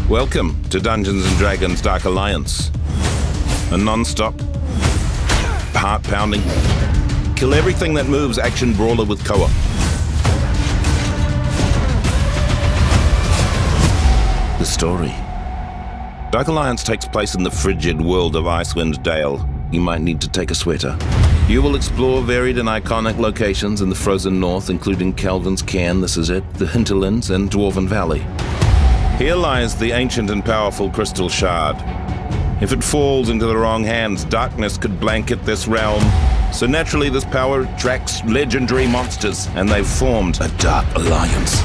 Welcome to Dungeons & Dragons Dark Alliance. A non-stop, heart-pounding, kill everything that moves action brawler with co-op. The story. Dark Alliance takes place in the frigid world of Icewind Dale. You might need to take a sweater. You will explore varied and iconic locations in the frozen north, including Calvin's Cairn, this is it, the Hinterlands, and Dwarven Valley. Here lies the ancient and powerful Crystal Shard. If it falls into the wrong hands, darkness could blanket this realm. So naturally, this power attracts legendary monsters, and they've formed a Dark Alliance.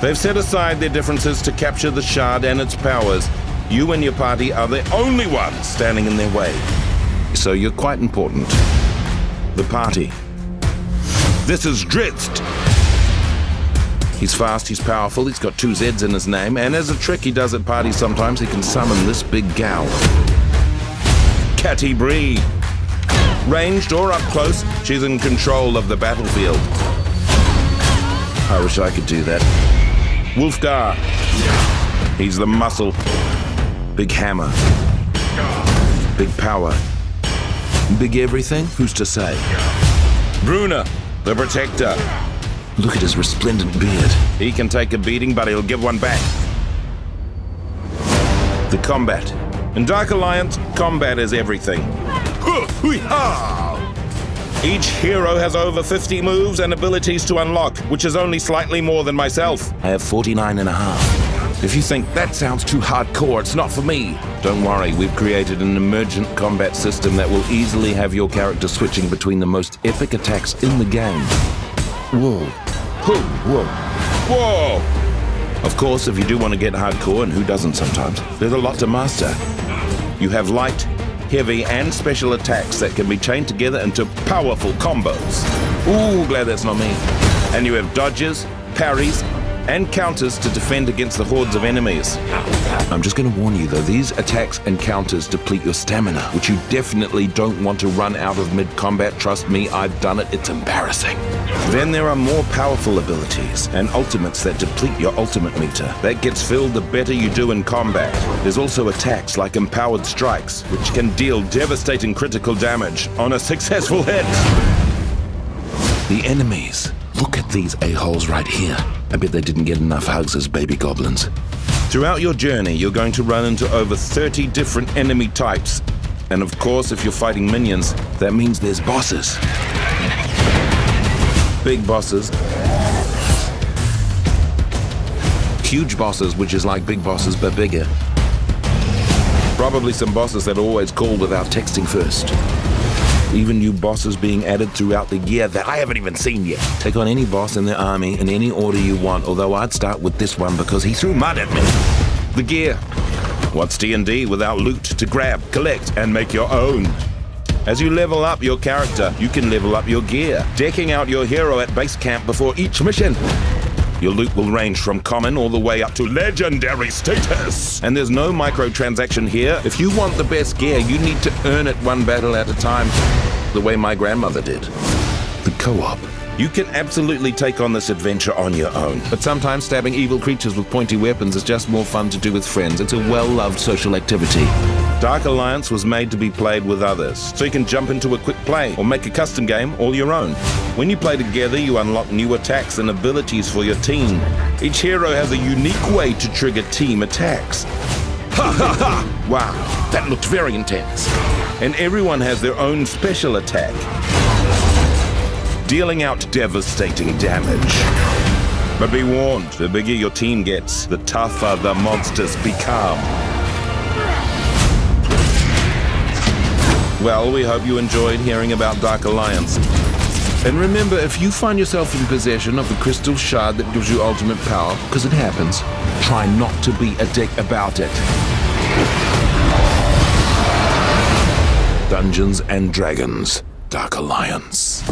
They've set aside their differences to capture the Shard and its powers. You and your party are the only ones standing in their way. So you're quite important. The party. This is Drizzt. He's fast, he's powerful, he's got 2 Z's in his name, and as a trick he does at parties sometimes, he can summon this big gal. Catti Brie. Ranged or up close, she's in control of the battlefield. I wish I could do that. Wulfgar. He's the muscle. Big hammer. Big power. Big everything? Who's to say? Bruna, the protector. Look at his resplendent beard. He can take a beating, but he'll give one back. The combat. In Dark Alliance, combat is everything. Each hero has over 50 moves and abilities to unlock, which is only slightly more than myself. I have 49 and a half. If you think that sounds too hardcore, it's not for me. Don't worry, we've created an emergent combat system that will easily have your character switching between the most epic attacks in the game. Whoa. Whoa. Whoa! Of course, if you do want to get hardcore, and who doesn't sometimes, there's a lot to master. You have light, heavy, and special attacks that can be chained together into powerful combos. Ooh, glad that's not me. And you have dodges, parries, and counters to defend against the hordes of enemies. I'm just going to warn you though, these attacks and counters deplete your stamina, which you definitely don't want to run out of mid-combat. Trust me, I've done it, it's embarrassing. Then there are more powerful abilities and ultimates that deplete your ultimate meter. That gets filled the better you do in combat. There's also attacks like empowered strikes, which can deal devastating critical damage on a successful hit. The enemies. Look at these a-holes right here. I bet they didn't get enough hugs as baby goblins. Throughout your journey, you're going to run into over 30 different enemy types. And of course, if you're fighting minions, that means there's bosses. Big bosses. Huge bosses, which is like big bosses, but bigger. Probably some bosses that always call without texting first. Even new bosses being added throughout the year that I haven't even seen yet. Take on any boss in the army in any order you want, although I'd start with this one because he threw mud at me. The gear. What's D&D without loot to grab, collect, and make your own? As you level up your character, you can level up your gear, decking out your hero at base camp before each mission. Your loot will range from common all the way up to legendary status. And there's no microtransaction here. If you want the best gear, you need to earn it one battle at a time, the way my grandmother did. The co-op. You can absolutely take on this adventure on your own. But sometimes stabbing evil creatures with pointy weapons is just more fun to do with friends. It's a well-loved social activity. Dark Alliance was made to be played with others, so you can jump into a quick play or make a custom game all your own. When you play together, you unlock new attacks and abilities for your team. Each hero has a unique way to trigger team attacks. Ha ha ha! Wow, that looked very intense. And everyone has their own special attack, dealing out devastating damage. But be warned, the bigger your team gets, the tougher the monsters become. Well, we hope you enjoyed hearing about Dark Alliance. And remember, if you find yourself in possession of the Crystal Shard that gives you ultimate power, because it happens, try not to be a dick about it. Dungeons & Dragons Dark Alliance.